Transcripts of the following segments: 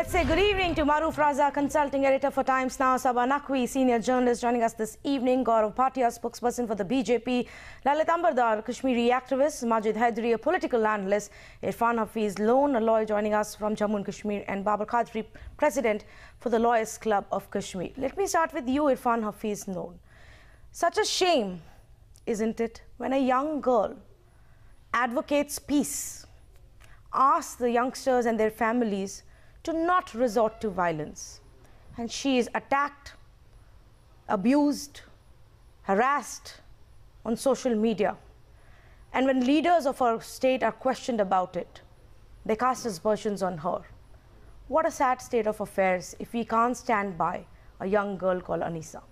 Let's say good evening to Maruf Raza, consulting editor for Times Now, Sabah Naqvi, senior journalist joining us this evening, Gaurav Bhatia, spokesperson for the BJP, Lalit Ambardar, Kashmiri activist, Majid Haidari, a political analyst, Irfan Hafiz Loan, a lawyer joining us from Jammu and Kashmir, and Babar Qadri, president for the Lawyers Club of Kashmir. Let me start with you, Irfan Hafiz Loan. Such a shame, isn't it, when a young girl advocates peace, asks the youngsters and their families to not resort to violence, and she is attacked, abused, harassed on social media. And when leaders of our state are questioned about it, they cast aspersions on her. What a sad state of affairs if we can't stand by a young girl called Aneesa.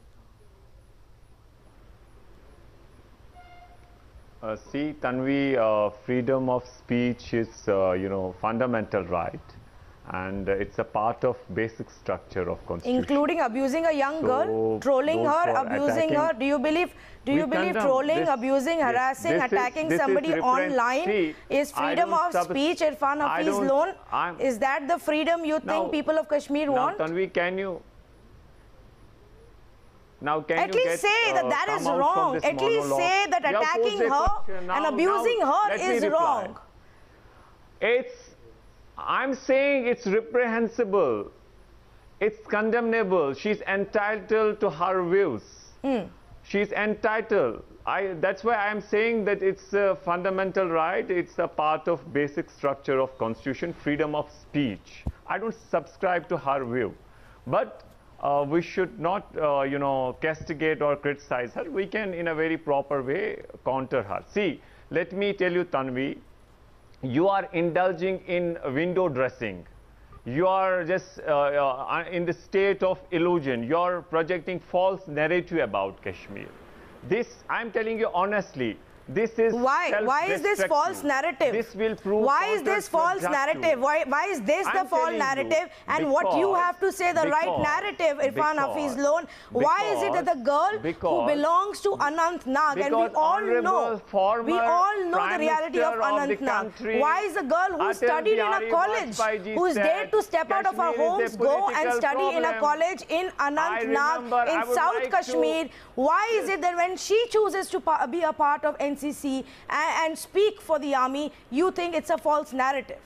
See, Tanvi, freedom of speech is, fundamental right. And it's a part of basic structure of constitution. Including abusing a young girl, trolling her, abusing her. Do you believe trolling, abusing, harassing, attacking somebody online is freedom of speech, Irfan Hafiz Loan? Is that the freedom you think people of Kashmir want? Now, Tanvi, can you at least say that is wrong. At least say that attacking her and abusing her is wrong. I'm saying it's reprehensible, it's condemnable. She's entitled to her views. She's entitled. That's why I'm saying that it's a fundamental right. It's a part of basic structure of constitution, freedom of speech. I don't subscribe to her view, but we should not, castigate or criticize her. We can, in a very proper way, counter her. See, let me tell you, Tanvi, you are indulging in window dressing. You are just in the state of illusion. You are projecting false narrative about Kashmir. This, I'm telling you honestly, this is why is this false narrative? This will prove. Why is this false narrative? Why is this the false narrative? And what you have to say the right narrative, Irfan Hafiz Loan? Why is it that the girl who belongs to Anantnag, and we all know the reality of Anantnag. Why is a girl who studied in a college, who is dared to step out of her homes, go and study in a college in Anantnag, in South Kashmir? Why is it that when she chooses to be a part of NCC and speak for the army, you think it's a false narrative?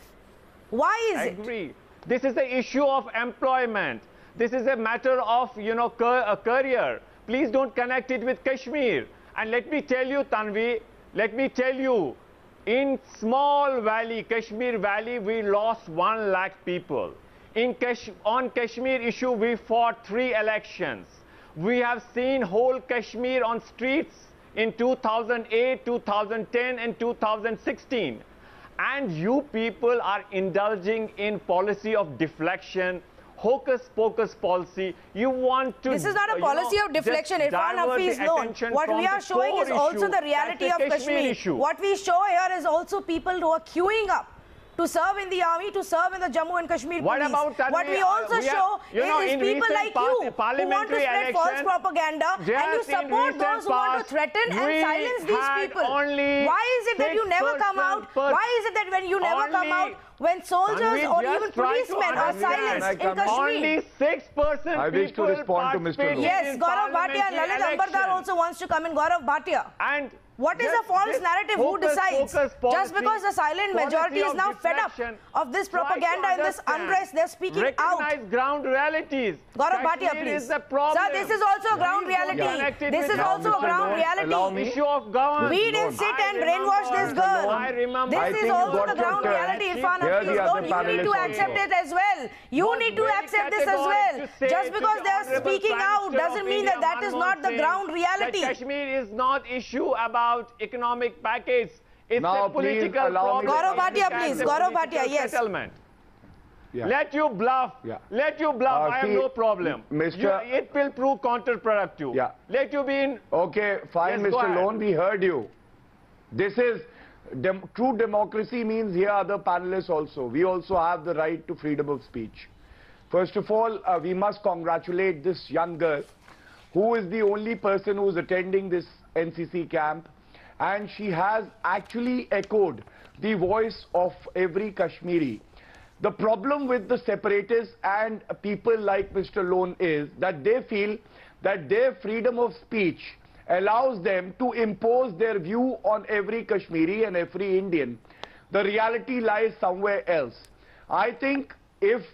Why is it? I agree. This is the issue of employment. This is a matter of, a career. Please don't connect it with Kashmir. And let me tell you, Tanvi, in small valley, Kashmir Valley, we lost 1 lakh people. On Kashmir issue, we fought 3 elections. We have seen whole Kashmir on streets in 2008, 2010 and 2016. And you people are indulging in policy of deflection, hocus-pocus policy. You want to... This is not a policy of deflection, Irfan Hafiz Loan. What we are showing is also the reality of Kashmir. What we show here is also people who are queuing up to serve in the army, to serve in the Jammu and Kashmir police. What we also show is people like you who want to spread false propaganda, and you support those who want to threaten and silence these people. Why is it that you never come out? Why is it that when you never come out when soldiers or even policemen are silenced in Kashmir? Only 6% I wish to respond to Mr. Loan. Yes, Gaurav Bhatia, Lalit Ambardar also wants to come in. Gaurav Bhatia. And what is a false narrative? Who decides? Just because the silent majority is now fed up of this propaganda and this unrest, they're speaking out. Recognize ground realities. Gaurav Bhatia, please. Sir, this is also a ground reality. This is also a ground reality. We didn't sit and brainwash this girl. This is also the ground reality, Irfan Hafiz Loan. You need to accept it as well. You need to accept this as well. Just because they're speaking out doesn't mean that that is not the ground reality. Kashmir is not issue about economic package. It's a political problem. Gaurav Bhatia, please. Gaurav Bhatia, yes. Settlement. Yeah. Let you bluff. Yeah. Let you bluff. I have no problem. It will prove counterproductive. Yeah. Let you be in. Okay, fine, yes, Mr. Loan, we heard you. This is true democracy means here are the panelists also. We also have the right to freedom of speech. First of all, we must congratulate this young girl who is the only person who is attending this NCC camp, and she has actually echoed the voice of every Kashmiri. The problem with the separatists and people like Mr. Lone is that they feel that their freedom of speech allows them to impose their view on every Kashmiri and every Indian. The reality lies somewhere else. I think if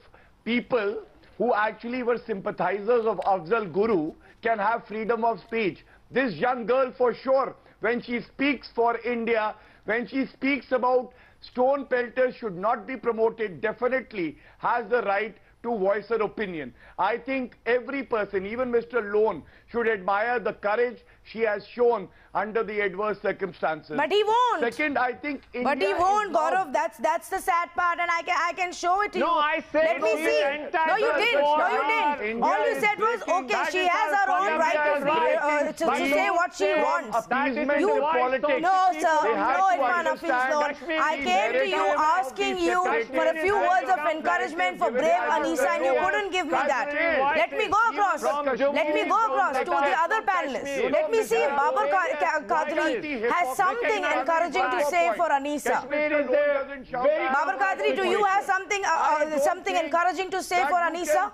people who actually were sympathizers of Afzal Guru can have freedom of speech, this young girl for sure, when she speaks for India, when she speaks about stone pelters should not be promoted, definitely has the right to voice her opinion. I think every person, even Mr. Lone, should admire the courage she has shown under the adverse circumstances. But he won't. Second, I think India But he won't, now... Gaurav. That's the sad part, and I can show it to you. No, I said Let me see. No, you didn't. No, you didn't. India All you said was, okay, she has her own right to say what she wants. No, sir. No, Irfan Hafiz. I came to you asking you for a few words of encouragement for brave Aneesa, and you couldn't give me that. Let me go across. Let me go across to the other panelists. Let me see if Babar Qadri has something encouraging to say for Aneesa. Babar Qadri, do you have something encouraging to say for Aneesa?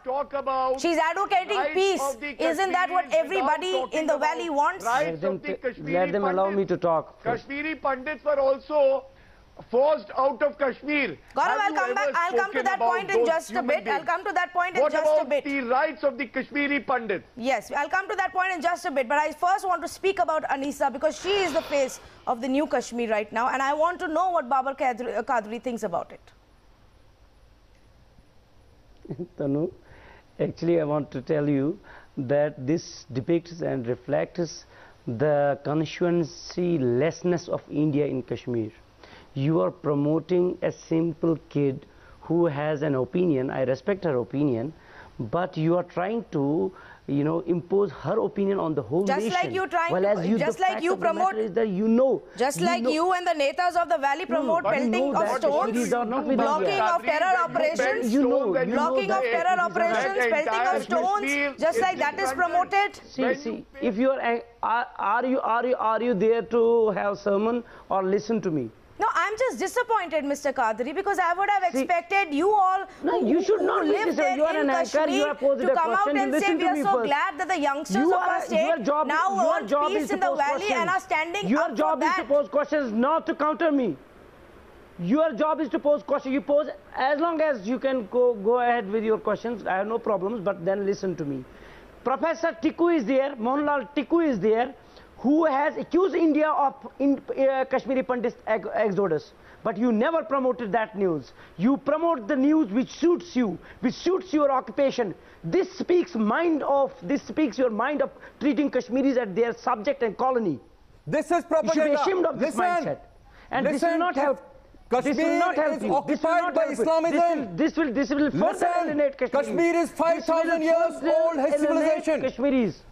She's advocating peace. Isn't that what everybody in the valley wants? Let them allow me to talk. Kashmiri Pandits were also forced out of Kashmir. Gaurav, I'll come to that point in just a bit. I'll come to that point in just a bit. What about the rights of the Kashmiri Pandits? Yes, I'll come to that point in just a bit. But I first want to speak about Aneesa because she is the face of the new Kashmir right now. And I want to know what Babar Qadri thinks about it. Tanu, actually I want to tell you that this depicts and reflects the consciencelessness of India in Kashmir. You are promoting a simple kid who has an opinion. I respect her opinion, but you are trying to, impose her opinion on the whole nation. Just like you trying just like you promote, just like you and the netas of the valley promote pelting of stones, blocking of terror operations, blocking of terror operations, pelting of stones, just like that is promoted. See, if you are you there to have sermon or listen to me? No, I'm just disappointed, Mr. Qadri, because I would have expected you all you should not live there in Kashmir to come out and say we are so glad that the youngsters of our state now earn peace in the valley and are standing up for that. Your job is to pose questions, not to counter me. Your job is to pose questions. You pose as long as you can go ahead with your questions. I have no problems, but then listen to me. Professor Tikku is there, Mohanlal Tikku is there, who has accused India of Kashmiri Pandit exodus. But you never promoted that news. You promote the news which suits you, which suits your occupation. This speaks your mind of treating Kashmiris as their subject and colony. This is propaganda. You should be ashamed of this mindset. And this will not help. Kashmir this will not help is you. occupied by Islamism. This will further alienate Kashmir. Kashmir is 5,000 years old civilization. Kashmiris.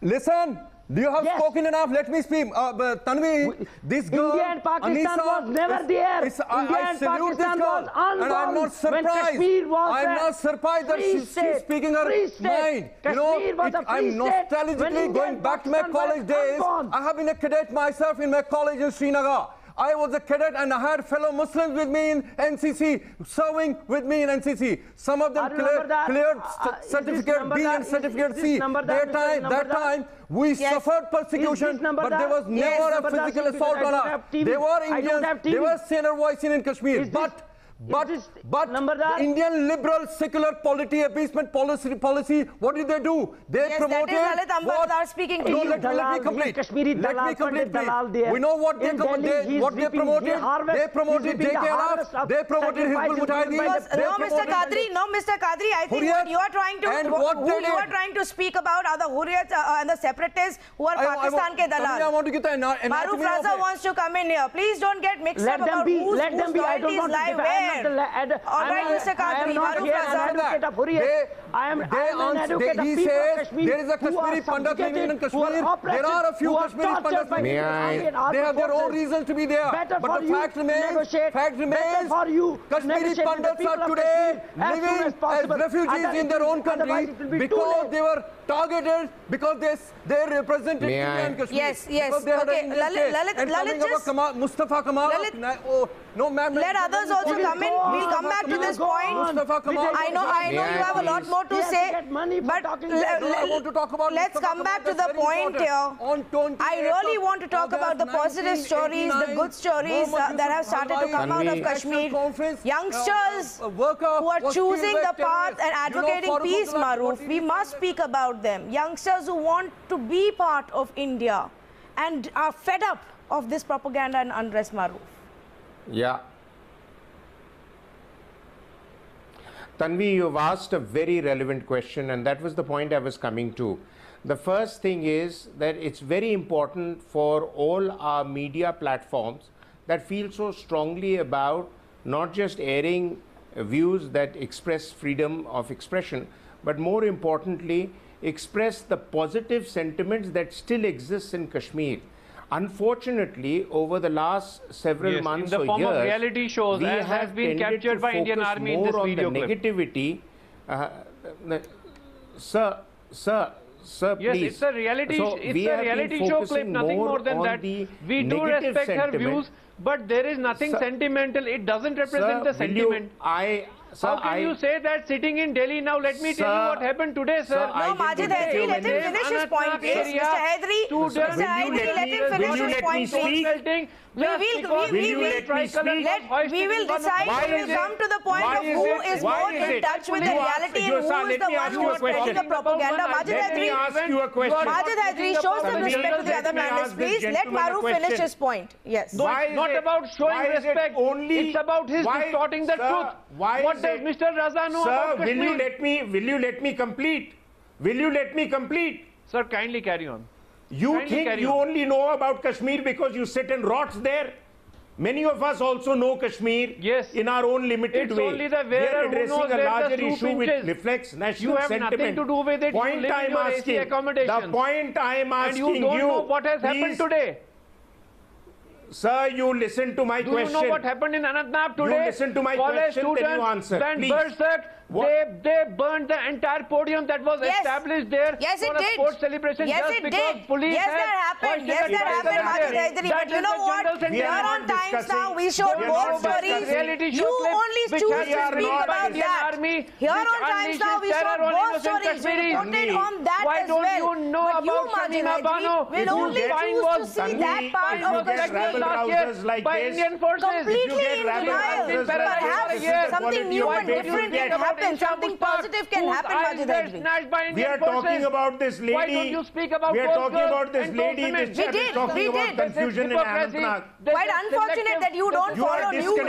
Listen. Do you have spoken enough? Let me speak. Tanvi, this girl, India and Pakistan Aneesa, was never there. I salute this girl, and I'm not surprised. I'm not surprised that she's speaking her mind. I'm nostalgically going back to my college days. I have been a cadet myself in my college in Srinagar. I was a cadet and I had fellow Muslims with me in NCC, serving with me in NCC. Some of them cleared certificate B and certificate C. That time, we suffered persecution, but there was never a physical assault on us. They were Indians, they were senior voicing in Kashmir. But the Indian liberal secular appeasement policy, what did they do? They promoted what? Speaking to let me complete. We know what they promoted. They promoted JKLF. They promoted Hizbul Mujahideen. No, Mr. Qadri, I think what you are trying to speak about are the Hurriyat and the separatists who are Pakistan ke dalal. I want to get the Maruf Raza wants to come in here. Please don't get mixed up about whose loyalties lie where. All right, Mr. Qadri, I am an advocate of he people says of Kashmir. there is a Kashmiri Pandit living in Kashmir. There are a few Kashmiri Pandits. They have their own reasons to be there. But the fact remains, Kashmiri Pandits are today living as refugees in their own country because they were targeted, because they represented India and Kashmir. Yes. Okay, Lalit, just... Mustafa Kamal. Let others also come come in. We'll come back to this point. I know you have a lot more to say, but let's come back to the point here. I really want to talk about the positive stories, the good stories that have started to come out of Kashmir. Youngsters who are choosing the path and advocating peace, Maruf. We must speak about them. Youngsters who want to be part of India and are fed up of this propaganda and unrest, Maruf. Yeah. Tanvi, you've asked a very relevant question, and that was the point I was coming to. The first thing is that it's very important for all our media platforms that feel so strongly about not just airing views that express freedom of expression, but more importantly, express the positive sentiments that still exist in Kashmir. Unfortunately, over the last several months or years, in the form of reality shows, we as has been captured by Indian Army in this video clip. Negativity, sir, yes, please. It's a reality. It's a reality show clip. Nothing more than that. We do respect her views, but there is nothing sentimental. It doesn't represent the sentiment. How can you say that sitting in Delhi now? Let me tell you what happened today, sir. No, Majid Haidari, let him finish his point, please. Mr. Haidari, let him finish his point, please. We will decide when we come to the point of who is more in touch with the reality and who is the one who is spreading the propaganda. Majid Haidari, show some respect to the other panelists, please. Let Maruf finish his point. Yes. No, it's not about showing respect. It's about his distorting the truth. What does Mr. Raza know about Kashmir? Will you let me complete? Will you let me complete? Sir, kindly carry on. You think you only know about Kashmir because you sit and rots there? Many of us also know Kashmir in our own limited way. It's only the wearer who knows a larger issue which reflects national sentiment. You have nothing to do with it. Point you live in your AC accommodations. The point I am asking you, and you don't know what has happened today. Sir, you listen to my question. Do you know what happened in Anantnag today? You listen to my question, then you answer. Then berserk. They burned the entire podium that was established there for a sports celebration just because police happened. Yes, that happened, Majid Haidari. But you know what? Here on Times Now, we showed more stories. You only choose to speak about that. Here on Times Now, we showed more stories. We reported on that as well. Why don't you know about Shamima Bano, will only choose to see that part of Kashmir by Indian forces. Completely in denial. Perhaps something new and different can happen. Something positive can happen, Majid Haidari. We are talking about this lady. Why don't you speak about we are talking about this lady. We did. Confusion in Anantnag. Quite unfortunate that you don't follow news.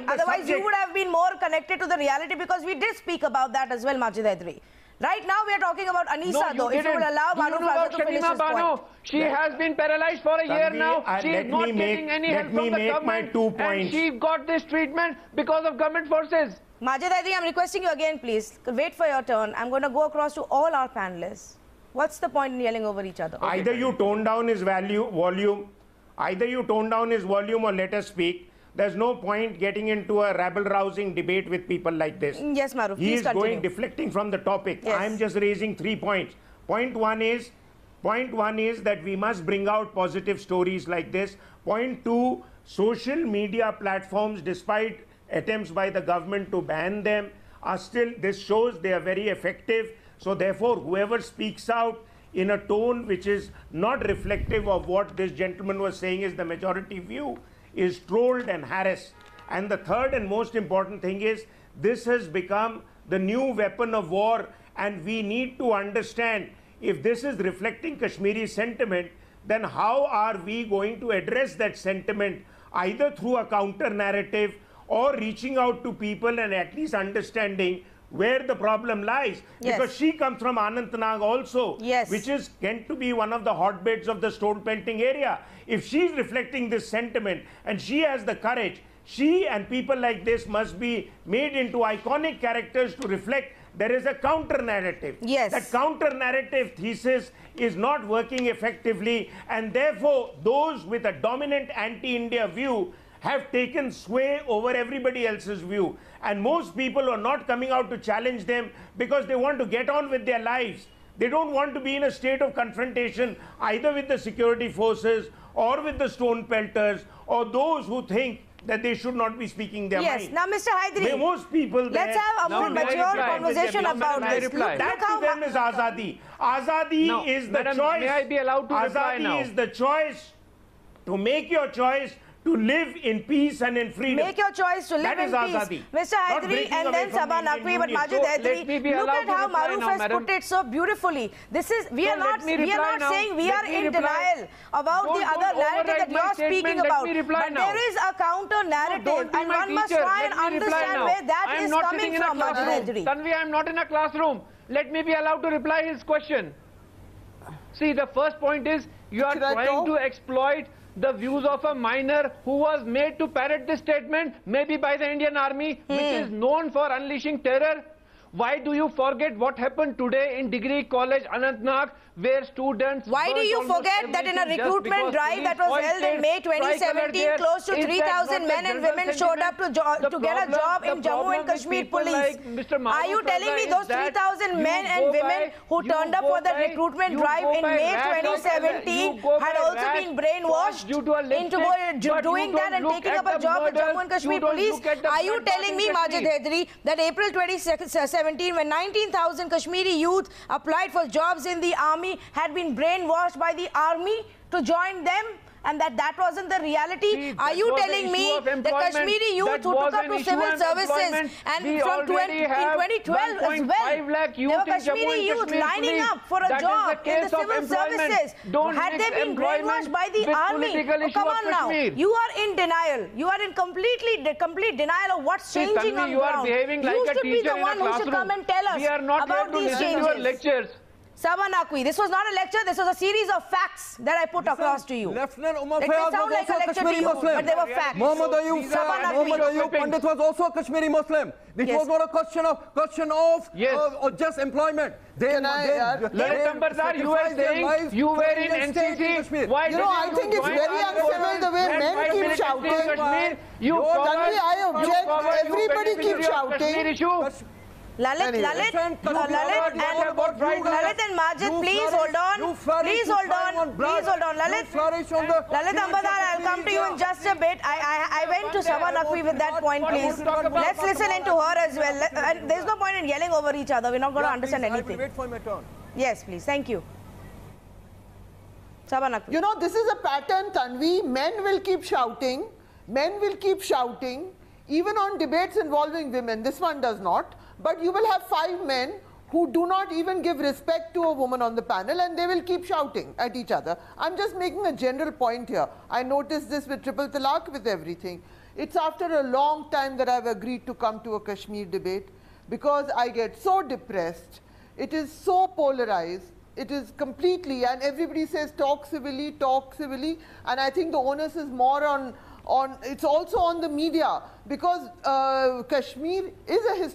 Otherwise, you would have been more connected to the reality because we did speak about that as well, Majid Haidari. Right now, we are talking about Aneesa, though. If you would allow Banu Raza to finish his point. She has been paralyzed for a year now. She is not getting any help from the government. And she got this treatment because of government forces. Majid Haidari, I'm requesting you again, please. Wait for your turn. I'm going to go across to all our panelists. What's the point in yelling over each other? Either you tone down his volume, or let us speak. There's no point getting into a rabble-rousing debate with people like this. Yes, Maruf, please continue. Deflecting from the topic. Yes. I'm just raising 3 points. Point one is that we must bring out positive stories like this. Point two, social media platforms, despite attempts by the government to ban them, are still, this shows they are very effective. So therefore, whoever speaks out in a tone which is not reflective of what this gentleman was saying is the majority view, is trolled and harassed. And the third and most important thing is, this has become the new weapon of war, and we need to understand, if this is reflecting Kashmiri sentiment, then how are we going to address that sentiment, either through a counter narrative or reaching out to people and at least understanding where the problem lies. Yes. Because she comes from Anantnag also, yes, which is meant to be one of the hotbeds of the stone pelting area. If she's reflecting this sentiment and she has the courage, she and people like this must be made into iconic characters to reflect there is a counter narrative. Yes. That counter narrative thesis is not working effectively, and therefore those with a dominant anti-India view have taken sway over everybody else's view. And most people are not coming out to challenge them because they want to get on with their lives. They don't want to be in a state of confrontation either with the security forces or with the stone pelters or those who think that they should not be speaking their mind. Yes. Now, Mr. Hydri, most people let's have a more mature conversation about this. That to them is Azadi. Azadi is the choice. May I be allowed to reply now? Azadi is the choice to make your choice to live in peace and in freedom. Make your choice to live in peace. Mr. Hydri and then Sabah Naqvi, but Majid Hydri, look at how Maruf has put it so beautifully. This is, we are not saying we are in denial about the other narrative that you are speaking about. But there is a counter narrative and one must try and understand where that is coming from, Majid Hydri. Tanvi, I am not in a classroom. Let me be allowed to reply his question. See, the first point is you are trying to exploit the views of a minor who was made to parrot this statement, maybe by the Indian Army, which is known for unleashing terror. Why do you forget what happened today in Degree College, Anantnag, where students... Why do you forget that in a recruitment drive that was held in May 2017, close to 3,000 men and women showed up to get a job in Jammu and Kashmir police? Are you telling me those 3,000 men and women who turned up for the recruitment drive in May 2017 had also been brainwashed into doing that and taking up a job in Jammu and Kashmir police? Are you telling me, Majid Hydri, that April 2017, when 19,000 Kashmiri youth applied for jobs in the army, had been brainwashed by the army to join them, and that wasn't the reality? Are you telling me that Kashmiri youth who took up to civil services and from 2012 as well, there were Kashmiri youth lining up for a job in the civil services? Had they been brainwashed by the army? Oh, come on now. You are in denial. You are in complete denial of what's changing on ground. You should be the one who should come and tell us about these changes. Sabah Naqvi, this was not a lecture, this was a series of facts that I put across to you. Lieutenant Umar it may sound like a lecture to you, but they were facts. Muhammad Ayub Pandit was also a Kashmiri Muslim. This was not a question of just employment. You were saying you were in NCC. Why I think it's very uncivil the way men keep shouting. I object. Everybody keeps shouting. Lalit and Majid, please hold on. Please hold on. Lalit Ambadar, I'll come to you in just a bit. I went to Sabah Naqvi with that point, please. Let's listen into her as well. And there's no point in yelling over each other. We're not going to understand anything. Wait for my turn. Yes, please. Thank you. Sabah Naqvi. You know, this is a pattern, Tanvi. Men will keep shouting. Men will keep shouting. Even on debates involving women. This one does not. But you will have 5 men who do not even give respect to a woman on the panel, and they will keep shouting at each other. I'm just making a general point here. I noticed this with Triple Talaq, with everything. It's after a long time that I've agreed to come to a Kashmir debate, because I get so depressed. It is so polarized. It is completely, and everybody says talk civilly, and I think the onus is more on it's also on the media, because Kashmir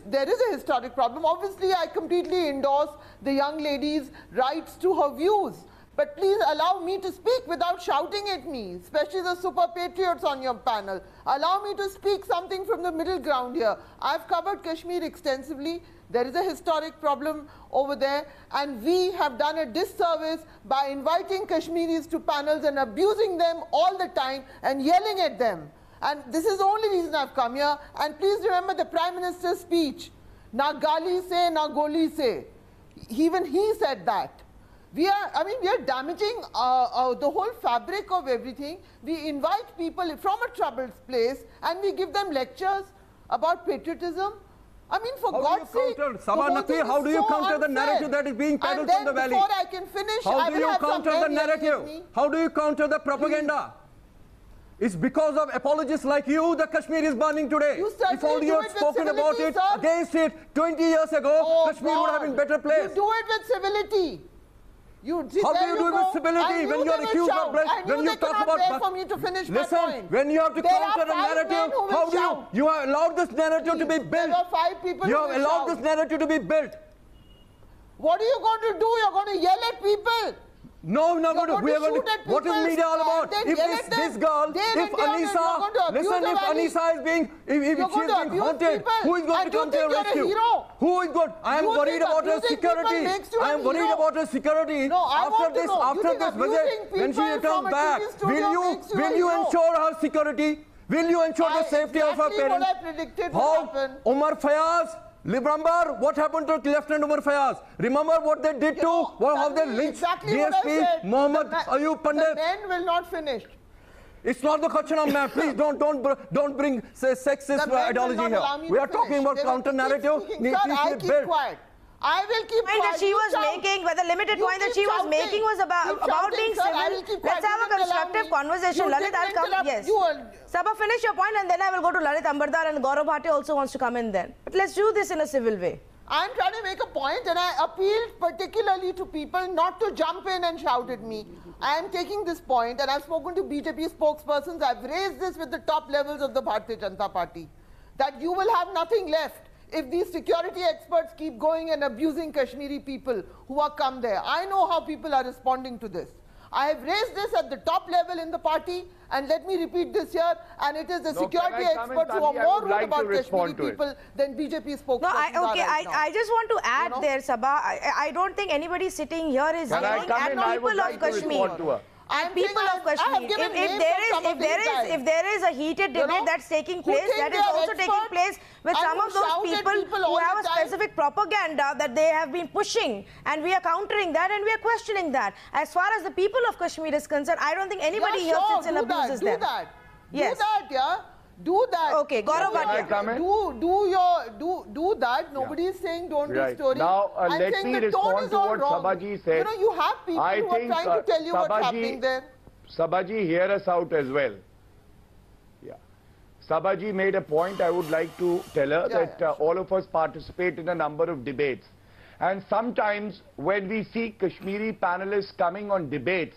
there is a historic problem. Obviously, I completely endorse the young lady's rights to her views, but please allow me to speak without shouting at me, especially the super patriots on your panel. Allow me to speak something from the middle ground here. I've covered Kashmir extensively. There is a historic problem over there, and we have done a disservice by inviting Kashmiris to panels and abusing them all the time and yelling at them. And this is the only reason I've come here. And please remember the Prime Minister's speech. Na gali se, na goli se. Even he said that. We are damaging the whole fabric of everything. We invite people from a troubled place and we give them lectures about patriotism. I mean, for God's sake, how do you counter the narrative that is being peddled from the valley? Before I can finish, how do you counter the narrative? How do you counter the propaganda? It's because of apologists like you that Kashmir is burning today. If only you had spoken about it, against it 20 years ago, Kashmir would have been better place. You do it with civility. How do you do it with civility when you are accused of when you talk about for me to finish my point. When you have to counter the narrative, how do you have allowed this narrative to be built? There are 5 people you have allowed this narrative to be built. What are you going to do? You're going to yell at people. No, we're not going to. We are going to. What is media all about? If this girl, if Aneesa, listen, if Aneesa is being, if she is being haunted, who is going to come to your rescue? Who is going? I am worried about her security. I am worried about her security. After this visit, when she returns back, will you ensure her security? Will you ensure the safety of our parents? What I predicted will happen. Umar Fayaz, remember what happened to Lieutenant Umar Fayaz? Remember what they did to, how they lynched DSP Mohammed Ayub Pandit? The men will not finish. It's not the question of man. Please don't bring sexist ideology here. We are talking about counter narrative. I keep quiet. I will keep quiet. That she was making, the limited point that she was making was about being civil. Let's have a constructive conversation. Lalit, I'll come. Yes. Sabha, finish your point and then I will go to Lalit Ambardar, and Gaurav Bhatia also wants to come in then. But let's do this in a civil way. I'm trying to make a point, and I appealed particularly to people not to jump in and shout at me. I am taking this point, and I've spoken to BJP spokespersons. I've raised this with the top levels of the Bharatiya Janata Party, that you will have nothing left if these security experts keep going and abusing Kashmiri people who are come there. I know how people are responding to this. I have raised this at the top level in the party, and let me repeat this here, and it is the security experts who are more rude about Kashmiri people than BJP spokespersons. No, I just want to add there, Sabha, I don't think anybody sitting here is yelling at people of Kashmir. And people of Kashmir, if there is a heated debate that's taking place, that is also taking place with some of those people who have a specific propaganda that they have been pushing, and we are countering that and we are questioning that. As far as the people of Kashmir is concerned, I don't think anybody here sits and abuses them. Yes. Do that, yeah. Do that. Okay, Gaurav Bhatia. Do that. Nobody is saying don't do stories. Now, let me respond to what Sabhaji said. You know, you have people who are trying to tell you what's happening there. Sabhaji, hear us out as well. Yeah. Sabhaji made a point. I would like to tell her that all of us participate in a number of debates. And sometimes when we see Kashmiri panelists coming on debates,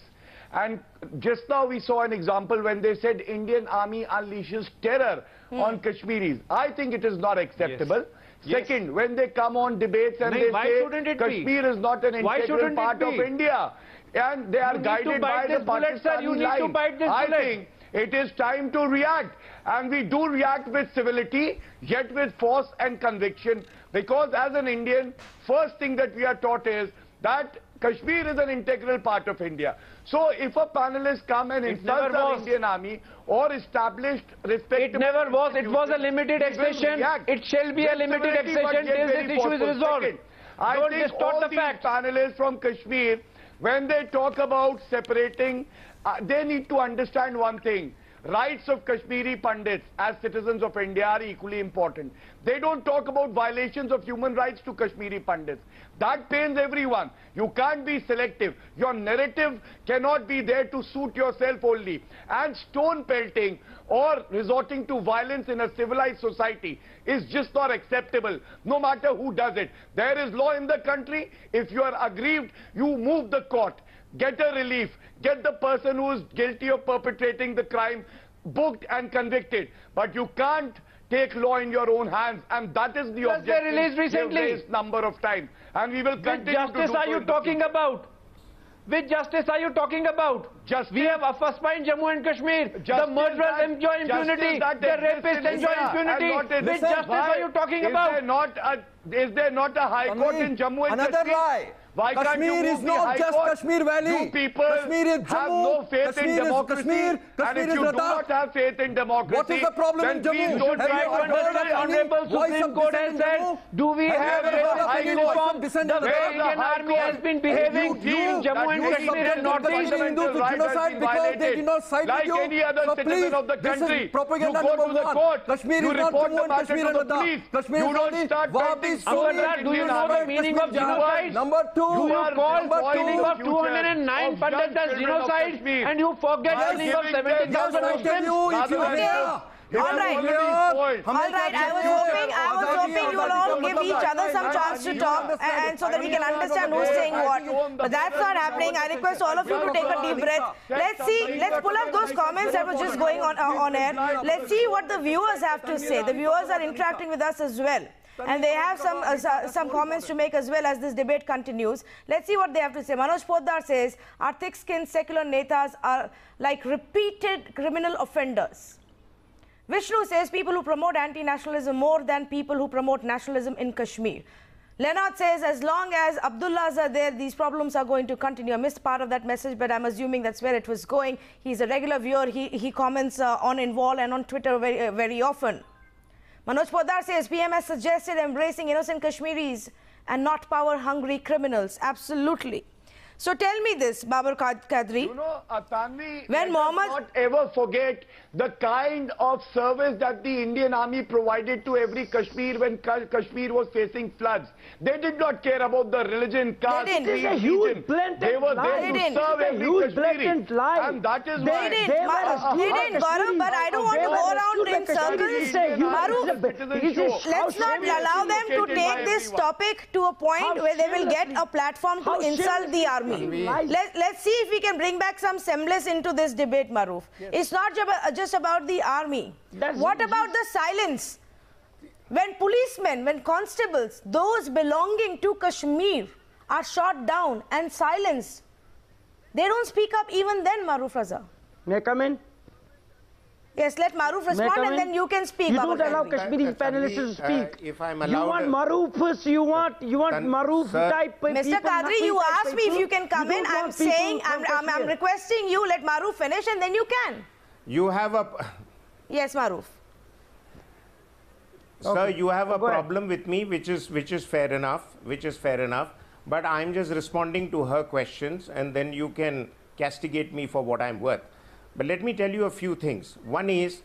and just now we saw an example when they said Indian army unleashes terror on Kashmiris. I think it is not acceptable. Yes. Second, when they come on debates and they say Kashmir is not an integral part of India, and they are guided by the Pakistani line, I think it is time to react. And we do react with civility, yet with force and conviction. Because as an Indian, first thing that we are taught is that Kashmir is an integral part of India. So if a panelist come and insult the Indian army or established respect... It never was. It was a limited accession. It shall be a limited accession till this issue is resolved. I think all these panelists from Kashmir, when they talk about separating, they need to understand one thing. Rights of Kashmiri Pandits as citizens of India are equally important. They don't talk about violations of human rights to Kashmiri Pandits. That pains everyone. You can't be selective. Your narrative cannot be there to suit yourself only. And stone pelting or resorting to violence in a civilized society is just not acceptable, no matter who does it. There is law in the country. If you are aggrieved, you move the court. Get a relief. Get the person who is guilty of perpetrating the crime booked and convicted. But you can't take law in your own hands, and that is the objective. They released recently Number of times, and we will continue to do so. Which justice are you talking about? Which justice are you talking about? We have FASPA in Jammu and Kashmir. The murderers enjoy impunity. The rapists enjoy impunity. Which justice are you talking about? Is there not a high court in Jammu and Kashmir? Another lie. Why Kashmir is not just Kashmir Valley. You people Kashmir is have no faith in democracy. Kashmir and if you do not have faith in democracy, what is the problem in Jammu? Don't try to understand. Honorable Supreme Court has said, do we have a uniform? The way Indian Army has been behaving in Jammu and Kashmir and Northeast. Genocide because they did not side with you. Like any other citizen of the country, you go to the court, you report the matter to the police. You don't start fighting. Do you know the meaning of genocide? Number two, you call killing of 209 Pandits as genocide, and you forget killing of 70,000 Muslims. All right, I was hoping you will all give each other some chance to talk, and so that we can understand who's saying what. But that's not happening. I request all of you to take a deep breath. Let's pull up those comments that were just going on air. Let's see what the viewers have to say. The viewers are interacting with us as well, and they have some comments to make as well as this debate continues. Let's see what they have to say. Manoj Poddar says, our thick-skinned secular netas are like repeated criminal offenders. Vishnu says, people who promote anti-nationalism more than people who promote nationalism in Kashmir. Leonard says, as long as Abdullahs are there, these problems are going to continue. I missed part of that message, but I'm assuming that's where it was going. He's a regular viewer. He comments on Involve and on Twitter very often. Manoj Poddar says, PM has suggested embracing innocent Kashmiris and not power-hungry criminals. Absolutely. So tell me this, Babar Qadri. You know, Tanvi, when Mohammed... not ever forget the kind of service that the Indian Army provided to every Kashmir when Kashmir was facing floods. They did not care about the religion, caste, creed, region. They were there to serve every Kashmiri. And that is why... They didn't, Gaurav, but I don't want to go around in circles. Maruf, let's not allow them to take this topic to a point where they will get a platform to insult the army. Let's see if we can bring back some semblance into this debate, Maruf. Yes. It's not just about the army. What about the silence? When policemen, when constables, those belonging to Kashmir are shot down and silenced, they don't speak up even then, Maruf Raza. May I come in? Yes, let Maruf respond and then you can speak. You don't allow Kashmiri panelists to speak. If I'm allowed, you want Maruf, you want Maruf type people. Mr. Qadri, you asked me if you can come in. I'm saying, I'm requesting you, let Maruf finish and then you can. You have a... Yes, Maruf. Sir, you have a problem with me, which is fair enough, but I'm just responding to her questions and then you can castigate me for what I'm worth. But let me tell you a few things. One is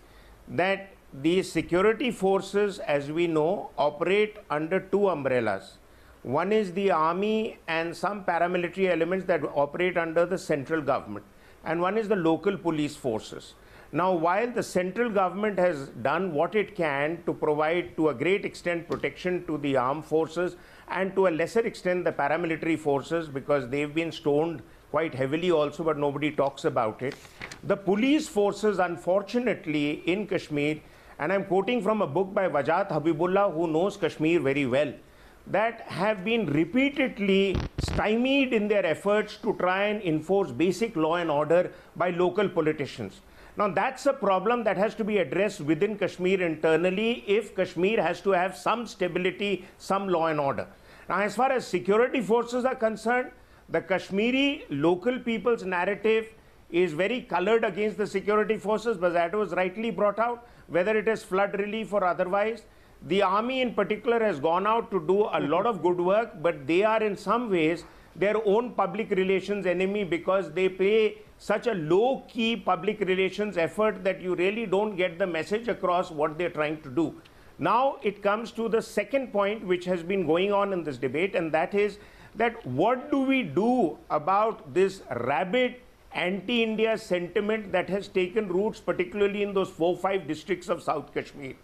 that the security forces, as we know, operate under two umbrellas. One is the army and some paramilitary elements that operate under the central government. And one is the local police forces. Now, while the central government has done what it can to provide to a great extent protection to the armed forces and to a lesser extent the paramilitary forces because they've been stoned quite heavily also, but nobody talks about it. The police forces, unfortunately, in Kashmir, and I'm quoting from a book by Wajat Habibullah, who knows Kashmir very well, that have been repeatedly stymied in their efforts to try and enforce basic law and order by local politicians. Now, that's a problem that has to be addressed within Kashmir internally if Kashmir has to have some stability, some law and order. Now, as far as security forces are concerned, the Kashmiri local people's narrative is very colored against the security forces, but that was rightly brought out, whether it is flood relief or otherwise. The army in particular has gone out to do a lot of good work, but they are in some ways their own public relations enemy because they pay such a low-key public relations effort that you really don't get the message across what they're trying to do. Now it comes to the second point which has been going on in this debate, and that is that what do we do about this rabid anti-India sentiment that has taken roots particularly in those 4 or 5 districts of South Kashmir.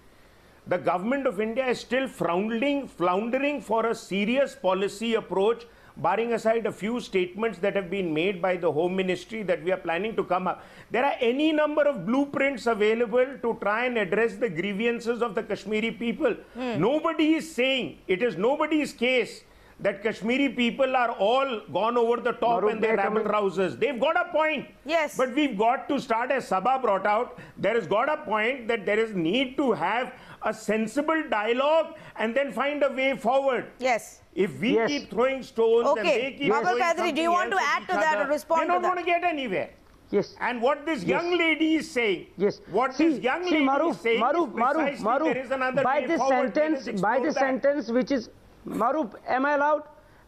The government of India is still floundering for a serious policy approach, barring aside a few statements that have been made by the Home Ministry that we are planning to come up. There are any number of blueprints available to try and address the grievances of the Kashmiri people. Nobody is saying, it is nobody's case that Kashmiri people are all gone over the top and they're rabble-rousers. They've got a point. Yes. But we've got to start, as Sabha brought out, there has got a point that there is need to have a sensible dialogue and then find a way forward. Yes. If we keep throwing stones and they keep throwing Qadri, do you want to add to that or respond to that? They don't want to get anywhere. Yes. And what this young lady is saying, what this young lady is saying is precisely there is another way forward. By the sentence which is, Maruf, am I allowed?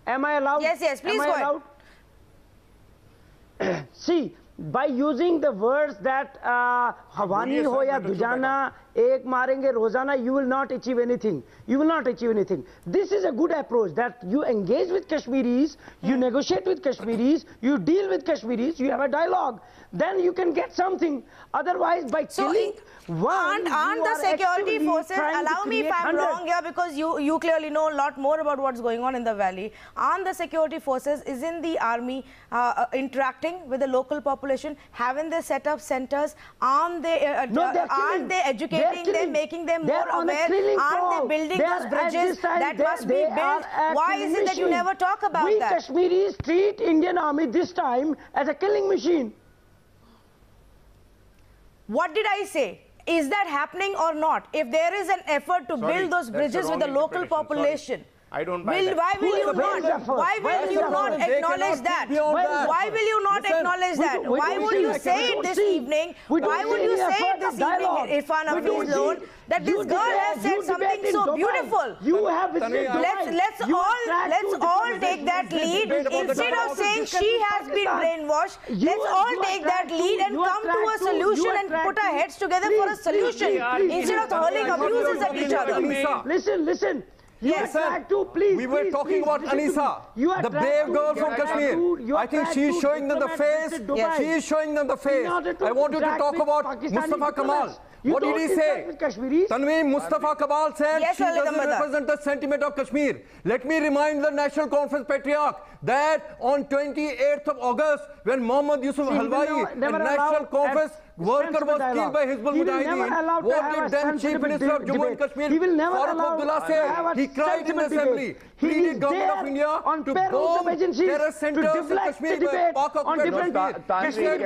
Am I allowed? Yes, yes, please go ahead. See, by using the words that Havani ho ya Dujana, ek marenge rozana, you will not achieve anything. You will not achieve anything. This is a good approach that you engage with Kashmiris, you negotiate with Kashmiris, you deal with Kashmiris, you have a dialogue. Then you can get something. Otherwise, by killing one, aren't the security forces, allow me if I'm wrong here because you clearly know a lot more about what's going on in the valley. Aren't the security forces, isn't the army interacting with the local population? Haven't they set up centers? Aren't they educating them, making them more aware? Aren't they building those bridges that must be built? Why is it that you never talk about that? We Kashmiris treat Indian army this time as a killing machine. What did I say? Is that happening or not? If there is an effort to build those bridges with the local population. I don't buy that. Why will you not? Why will you not acknowledge that? Why will you not acknowledge that? Why would you say it this evening? Why would you say it this evening, Irfan Hafiz Loan, that this girl has said something so beautiful? You have Let's all take that lead. Instead of saying she has been brainwashed, let's all take that lead and come to a solution and put our heads together for a solution instead of hurling abuses at each other. Listen. Yes, sir. We were talking about Aneesa, the brave girl from Kashmir. I think she is showing them the face. She is showing them the face. I want you to talk about Mustafa Kamal. What did he say? Tanvi, Mustafa Kamal said she doesn't represent the sentiment of Kashmir. Let me remind the National Conference Patriarch that on 28th of August, when Mohammad Yusuf Halwai, the National Conference worker, was killed by Hizbul Mujahideen, what did then Chief Minister of Jammu and Kashmir, Farooq Abdullah, say? He cried in the assembly, pleaded government of India to bomb terror centers in Kashmir, Kashmir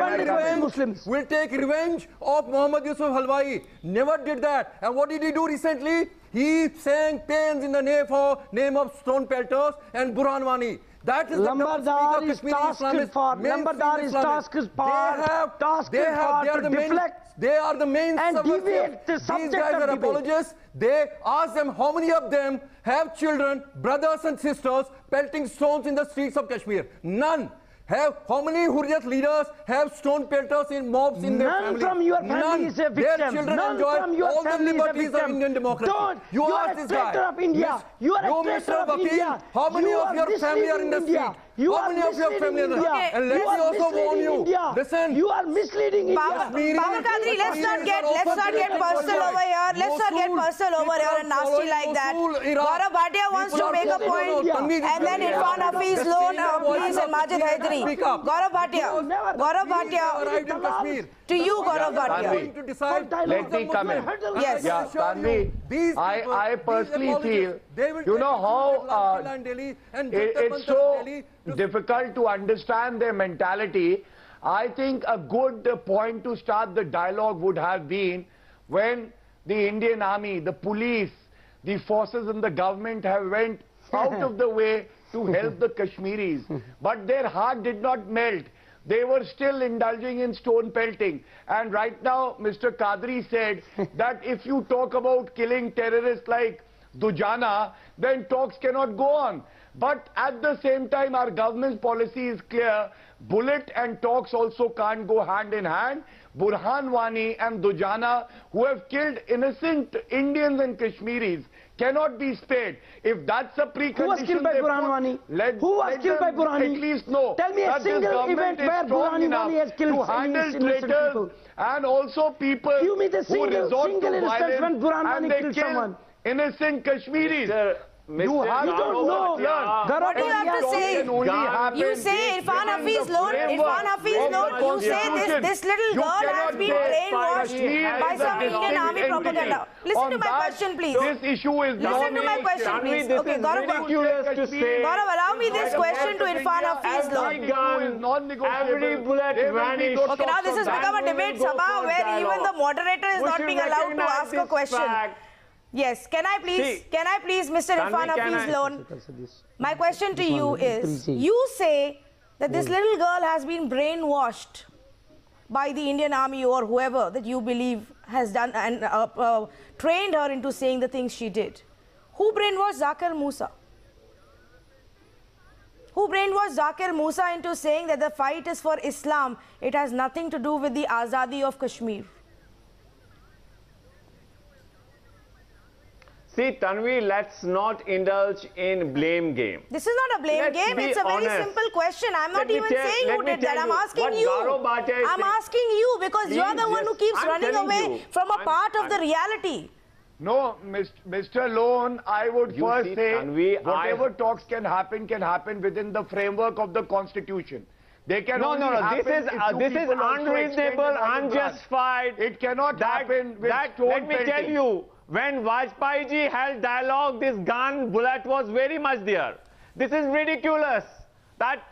will take revenge of Mohammad Yusuf Halwai. Never did that. And what did he do recently? He sang pains in the name of stone pelters and Burhan Wani. That is Lambardar is tasked for. Lambardar is tasked for. They are the deflect. They are the main and deviate the subject. These guys are apologists. They ask them how many of them have children, brothers and sisters, pelting stones in the streets of Kashmir. None. How many Hurriyat leaders have stone pelters in mobs in their family? None from your family is a victim. Their children enjoy all the liberties of Indian democracy. You ask this guy. Of India. You are a traitor of India. How many of your family are in the street? How many of your family are in the street? And let me also warn you. Listen. You are misleading India. Baba Qadri, let's not get personal over here. Let's not get personal over here and nasty like that. Gaurav Bhatia wants to make a point, and then Irfan Hafiz Loan, please, and Majid Haidari. Gaurav Bhatia, to you, Gaurav Bhatia. Let me come in. Yes. Yeah, Tanvi, I personally feel, you know how it's so difficult to understand their mentality. I think a good point to start the dialogue would have been when the Indian Army, the police, the forces in the government have went out of the way to help the Kashmiris. But their heart did not melt. They were still indulging in stone pelting. And right now, Mr. Qadri said that if you talk about killing terrorists like Dujana, then talks cannot go on. But at the same time, our government's policy is clear. Bullet and talks also can't go hand in hand. Burhan Wani and Dujana, who have killed innocent Indians and Kashmiris, cannot be spared. If that's a precondition, who was killed by Burhan Wani? Who was killed by Burhan Wani? At least know. Tell me a single event where Burhan Wani has killed to handle innocent people. And also people who resort to violence when Burhan Wani and they killed kill someone. Innocent Kashmiris. What do you have to say? You say Irfan Hafiz Loan, you say this little girl has been brainwashed by some Indian army propaganda. Listen to my question, please. This issue is Listen to my question, please. Okay, Gaurav, allow me this question to Irfan Hafiz Loan. Every bullet vanished. Okay, now this has become a debate sabha where even the moderator is not being allowed to ask a question. Yes, can I please, Mr. Irfan Hafiz Loan, my question to you is, you say that this little girl has been brainwashed by the Indian Army or whoever that you believe has done and trained her into saying the things she did. Who brainwashed Zakir Musa? Who brainwashed Zakir Musa into saying that the fight is for Islam? It has nothing to do with the Azadi of Kashmir. See, Tanvi, let's not indulge in blame game. This is not a blame game. It's a very simple question. I'm not even saying who did that. I'm asking you. I'm asking you because you are the one who keeps running away from a part of the reality. No, Mr. Loan, I would first say whatever talks can happen within the framework of the Constitution. They can no, this is unreasonable, unjustified. It cannot happen with Let me tell you. When Vajpayee ji held dialogue, this gun bullet was very much there. This is ridiculous. That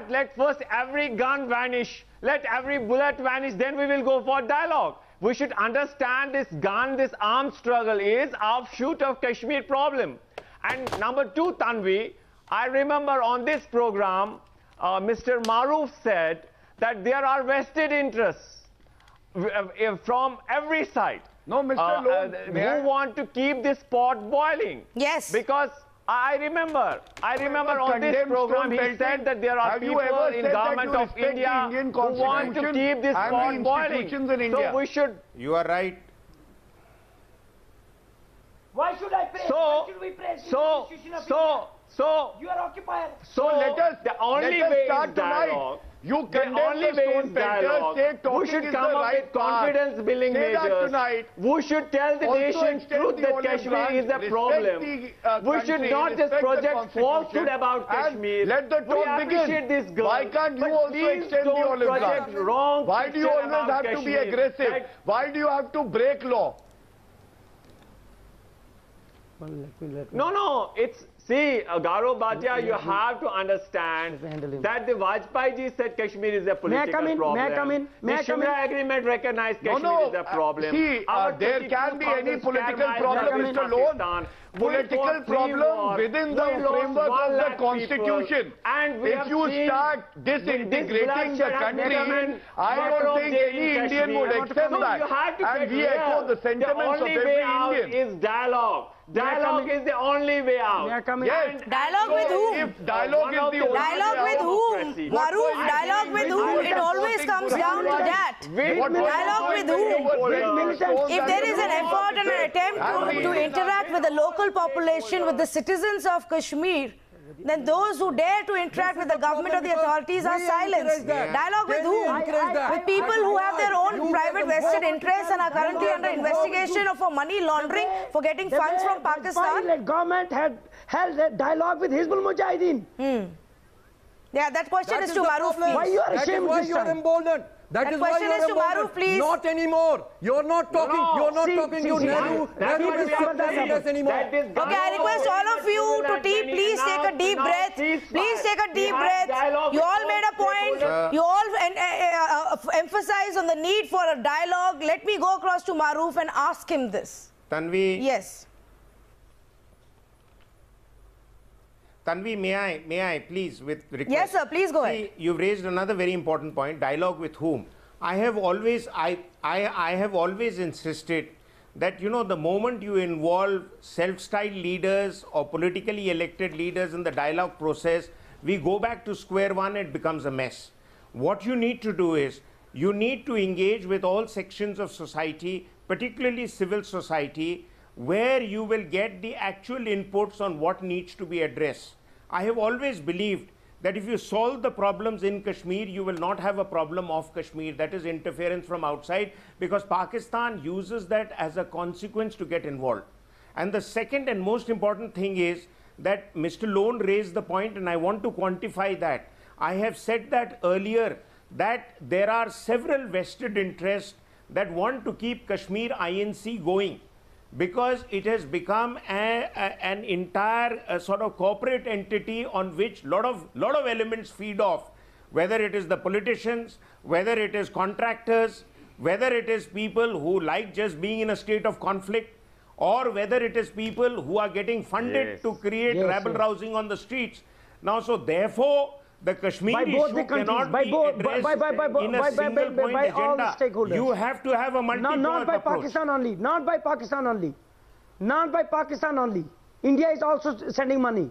let first every gun vanish, let every bullet vanish, then we will go for dialogue. We should understand this gun, this armed struggle is offshoot of Kashmir problem. And number two, Tanvi, I remember on this program, Mr. Maroof said that there are vested interests from every side. No, Mr. Lone, who want to keep this pot boiling. Yes. Because I remember on this program he said that there are people in government of India who want to keep this pot boiling. So we should... You are right. Why should I pay? Why should we praise you are occupier. So let us, the only way is dialogue. You condemn the stone pelters, say talking we should is come the up right with confidence building measures. We should tell the nation truth that Kashmir is a problem. We should not just project falsehood about Kashmir. Let the talk begin. This girl. Why can't you also extend the olive branch? Why do you always have to be aggressive? Why do you have to break law? No, it's... See, Gaurav Bhatia, you have to understand that the Vajpayee ji said Kashmir is a political problem. May I come in? The Shimla agreement recognized Kashmir is a problem. See, there can be any political problem, Mr. Lone. Political problem within the framework of the Constitution. And if you start disintegrating the country, I don't think any Indian would accept that. And we echo the sentiments of every Indian. The only way out is dialogue. Dialogue is the only way out. Yes. Dialogue with whom? If dialogue is the only dialogue with whom? Maroof, dialogue with whom? It always comes down to that. Dialogue with whom? If there is an effort and an attempt to interact with the local population, with the citizens of Kashmir, then those who dare to interact with the government or the authorities are silenced. Dialogue with whom? With people who have their own private vested interests and are currently under investigation for money laundering, for getting funds from Pakistan. The government had held a dialogue with Hizbul Mujahideen. Yeah, that question is to Maroof, please. Why you are ashamed? Why you are emboldened? That is why you are emboldened. Please. Not anymore. You're not talking. You're not talking. You Nehru is not anymore. Okay, I request all of you to please take a deep breath. Please take a deep breath. You all made a point. You all emphasize on the need for a dialogue. Let me go across to Maroof and ask him this. Tanvi. Yes. Tanvi, may I please with request? Yes, sir, please go ahead. You've raised another very important point, dialogue with whom? I have always insisted that, you know, the moment you involve self-styled leaders or politically elected leaders in the dialogue process, we go back to square one, it becomes a mess. What you need to do is, you need to engage with all sections of society, particularly civil society, where you will get the actual inputs on what needs to be addressed. I have always believed that if you solve the problems in Kashmir, you will not have a problem of Kashmir. That is interference from outside, because Pakistan uses that as a consequence to get involved. And the second and most important thing is that Mr. Lone raised the point, and I want to quantify that. I have said that earlier, that there are several vested interests that want to keep Kashmir INC going, because it has become an entire sort of corporate entity on which lot of elements feed off, whether it is the politicians, whether it is contractors, whether it is people who like just being in a state of conflict, or whether it is people who are getting funded to create rabble-rousing on the streets. Now, so therefore, the Kashmir issue cannot be addressed in a single point agenda. You have to have a multi-point not by approach. Pakistan only. Not by Pakistan only. Not by Pakistan only. India is also sending money.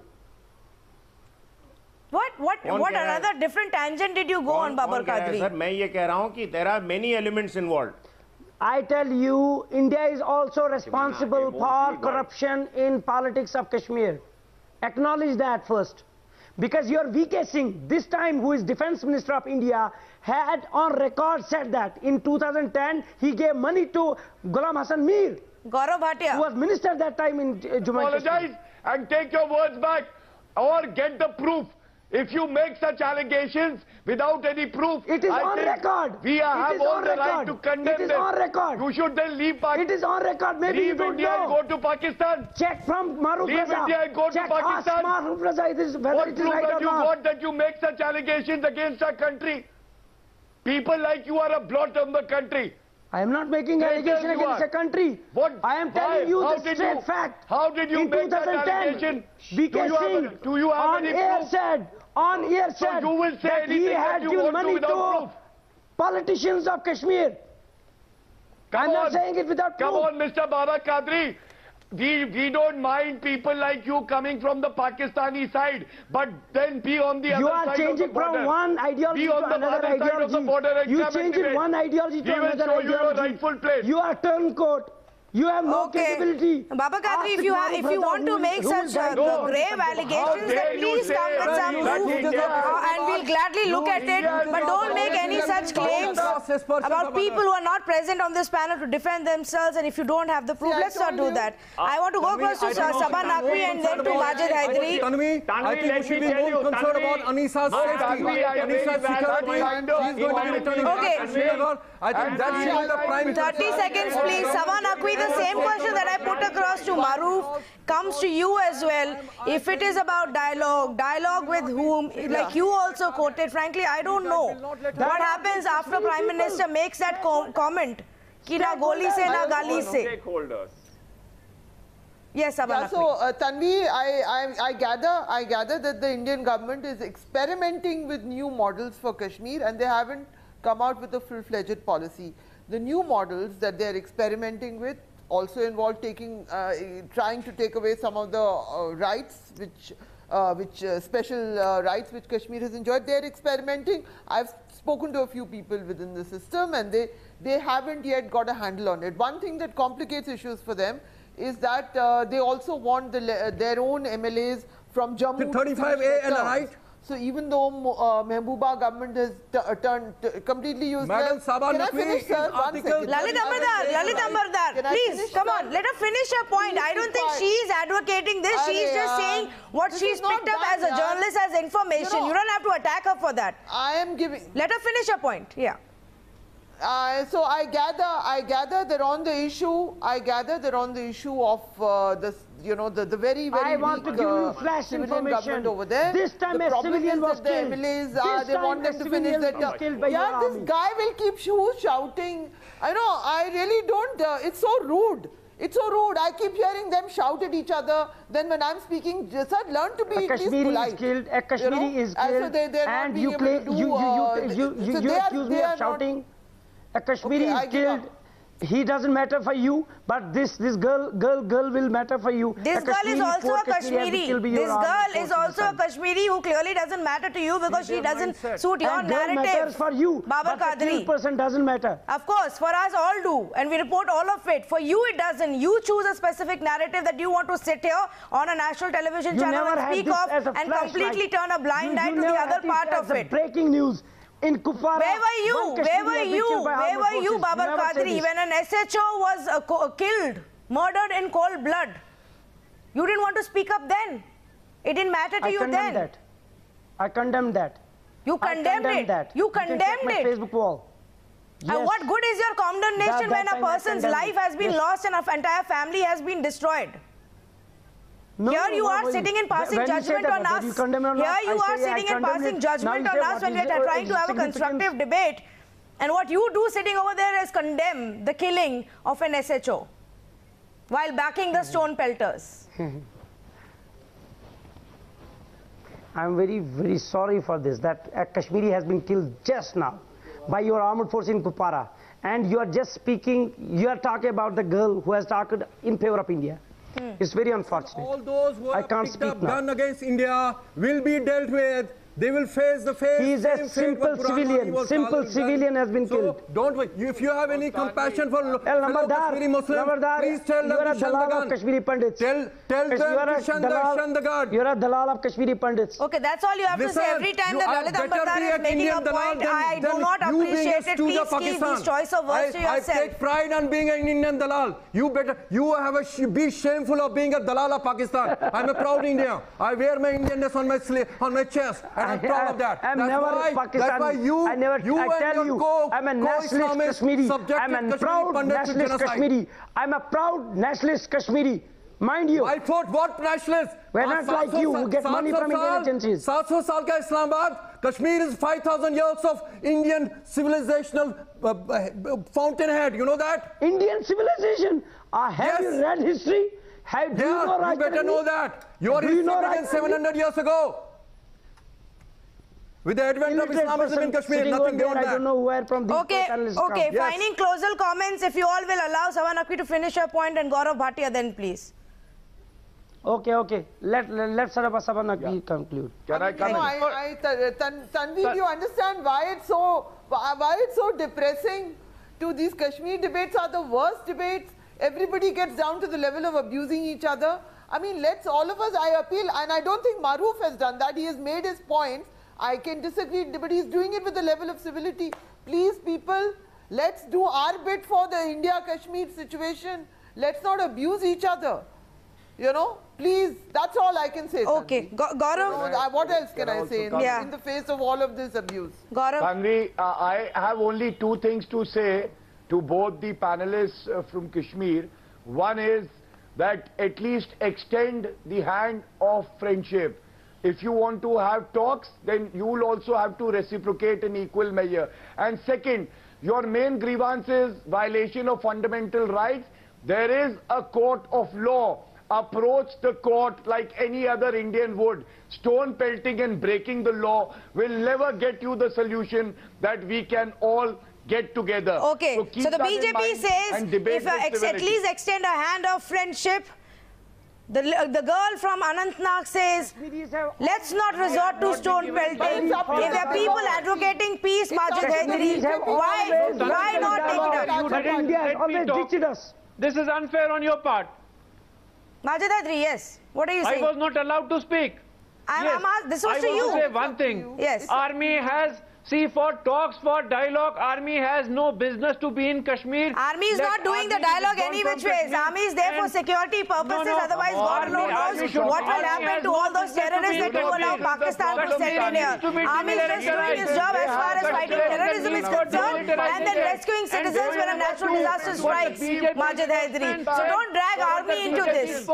What another different tangent did you go on, Babar Qadri? Sir, मैं ये कह रहा हूँ कि there are many elements involved. I tell you, India is also responsible for corruption in politics of Kashmir. Acknowledge that first. Because your VK Singh, this time who is Defense Minister of India, had on record said that in 2010 he gave money to Ghulam Hassan Mir. Gaurav Bhatia. Who was minister that time in Jammu and Kashmir. Apologize and take your words back, or get the proof. If you make such allegations without any proof, it is on record. We have all the right to condemn them. It is on record. You should then leave Pakistan. It is on record. Maybe leave you don't India know. And go to Pakistan. Check from Maroof Leave Raza. India and go Check to Pakistan. Ask Maroof Raza whether it is right or not. What proof have you got that you make such allegations against our country? People like you are a blot on the country. I am not making allegation against a country. What? I am telling you the straight fact. How did you make that allegation? BK Singh Do you have on any air proof? said So you will say that he anything had that you given want to money without to proof? politicians of Kashmir. I'm not saying it without proof. Come on, Mr. Baba Qadri. We don't mind people like you coming from the Pakistani side, but then be on the other You are side changing of the border. from one ideology Be to on the another other side of the border ideology. and You come and changing debate. one ideology to We will another show you your ideology. rightful place. You are turncoat. You have no capability. Baba Qadri, if you want to make such grave allegations, then please come with some proof and we'll gladly look at it. But don't make any such claims about people who are not present on this panel to defend themselves. And if you don't have the proof, let's not do that. I want to go across to Sabah Naqvi and then to Majid Hydari. I think we should be more concerned about Aneesa's safety, Aneesa's security. She's going to be returning back to Srinagar. I think that should be the prime 30 seconds, please. Sabah Naqvi, the same question that I put across to Maroof comes to you as well. If it is about dialogue with whom, like you also quoted, frankly, I don't know. What happens after Prime Minister makes that comment? Ki na goli se, na gali se. Stakeholders. Yes, Sabah Naqvi. So, Tanvi, I gather that the Indian government is experimenting with new models for Kashmir and they haven't come out with a full-fledged policy. The new models that they are experimenting with also involve trying to take away some of the rights, special rights which Kashmir has enjoyed. They are experimenting. I've spoken to a few people within the system and they haven't yet got a handle on it. One thing that complicates issues for them is that they also want their own MLAs from Jammu. 35A and right. So even though Mehbooba government has turned completely useless. Madam Sabah Can I finish, sir? Lalit Ambardar, please, come on, let her finish her point. I don't think she is advocating this. She is just saying what she's picked up as a journalist as information. You don't have to attack her for that. I am giving. Let her finish her point. Yeah. So I gather they're on the issue. I gather they're on the issue of the very I want to give you flash information over there. This time a civilian was killed. They want them to finish their term. Yeah, this guy will keep shouting. I know. I really don't. It's so rude. It's so rude. I keep hearing them shout at each other. Then when I'm speaking, just learn to be at least polite. A Kashmiri is killed, and you accuse me of shouting. A Kashmiri is killed. He doesn't matter for you, but this girl will matter for you. This girl is also a Kashmiri. This girl is also a Kashmiri who clearly doesn't matter to you because she doesn't suit your narrative. Matters for you, Baba Qadri. Person doesn't matter. Of course, for us all do, and we report all of it. For you, it doesn't. You choose a specific narrative that you want to sit here on a national television channel and speak of and completely turn a blind eye to the other part of it. Breaking news. In Kupwara, where were you, Baba Qadri, when an SHO was killed, murdered in cold blood? You didn't want to speak up then. It didn't matter to you then. I condemned that. You condemned it. You condemned it. Facebook wall. Yes. And what good is your condemnation when a person's life has been lost and an entire family has been destroyed? Here you are sitting in passing judgment on us. Here you are sitting in passing judgment on us when we are trying to have a constructive debate. And what you do sitting over there is condemn the killing of an SHO while backing the stone pelters. I'm very, very sorry for this, that a Kashmiri has been killed just now by your armed force in Kupwara. And you are just speaking, you are talking about the girl who has talked in favor of India. It's very unfortunate. All those who I have can't picked speak up now. gun against India will be dealt with. They will face the fate. He is a simple civilian. Simple civilian has been killed. Don't wait. If you have any compassion for Kashmiri Muslims, please tell them to shun the gun. Kashmiri Pandits. Tell them to shun the gun. You are a dalal of Kashmiri Pandits. Okay, that's all you have to say. Every time that Lalit Ambardar is making a point, I do not appreciate it. Please keep these choice of words to yourself. I take pride in being an Indian dalal. You be shameful of being a dalal of Pakistan. I'm a proud Indian. I wear my Indianness on my chest. I'm proud of that. I'm never Pakistani. That's why I tell you, I'm a nationalist Kashmiri. I'm a proud nationalist Kashmiri. I'm a proud nationalist Kashmiri. Mind you. I thought what nationalists? We're not like you who get money from Indian agencies. 700 साल का Islamabad. Kashmir is 5,000 years of Indian civilizational fountainhead. You know that? Indian civilization. Have you read history? Do you know you better know that. Your history began 700 years ago. With the advent of Islamism in Kashmir, nothing beyond that. I don't know where from these panelists come. Okay, final closal comments. If you all will allow Sabah Naqvi to finish her point and Gaurav Bhatia then please. Okay. Let Sabah Naqvi conclude. Can I come in? Tanvi, you understand why it's so depressing? These Kashmir debates are the worst debates. Everybody gets down to the level of abusing each other. I mean, all of us, I appeal, and I don't think Maroof has done that. He has made his points. I can disagree, but he's doing it with a level of civility. Please, people, let's do our bit for the India-Kashmir situation. Let's not abuse each other. You know, please, that's all I can say. Okay, Gaurav. What else can I say in the face of all of this abuse? Gaurav. Tanvi, I have only two things to say to both the panelists from Kashmir. One is that at least extend the hand of friendship. If you want to have talks, then you will also have to reciprocate in equal measure. And second, your main grievance is violation of fundamental rights. There is a court of law. Approach the court like any other Indian would. Stone pelting and breaking the law will never get you the solution that we can all get together. Okay, so the BJP says if at least extend a hand of friendship. The girl from Anantnag says, let's not resort to stone pelting. If there are people advocating peace, Majid Hydari, why not take it up? This is unfair on your part. Majid Hydari, yes. What are you saying? I was not allowed to speak. This was to you. I want to say one thing. Yes. Army has... See, for talks, for dialogue, Army has no business to be in Kashmir. Army is not doing the dialogue any which ways. Army is there for security purposes. Otherwise, God alone knows what will happen to all those terrorists that you allow Pakistan to send in here. Army is just doing his job as far as fighting terrorism is concerned and then rescuing citizens when a natural disaster strikes, Majid Hydari. So don't drag Army into this.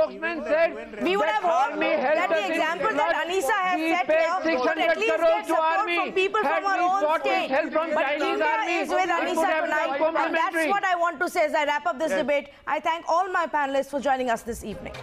We would have hoped that the example that Aneesa has set here would at least get support from people from our own state. But India is with Aneesa tonight, and that's what I want to say as I wrap up this debate. I thank all my panelists for joining us this evening.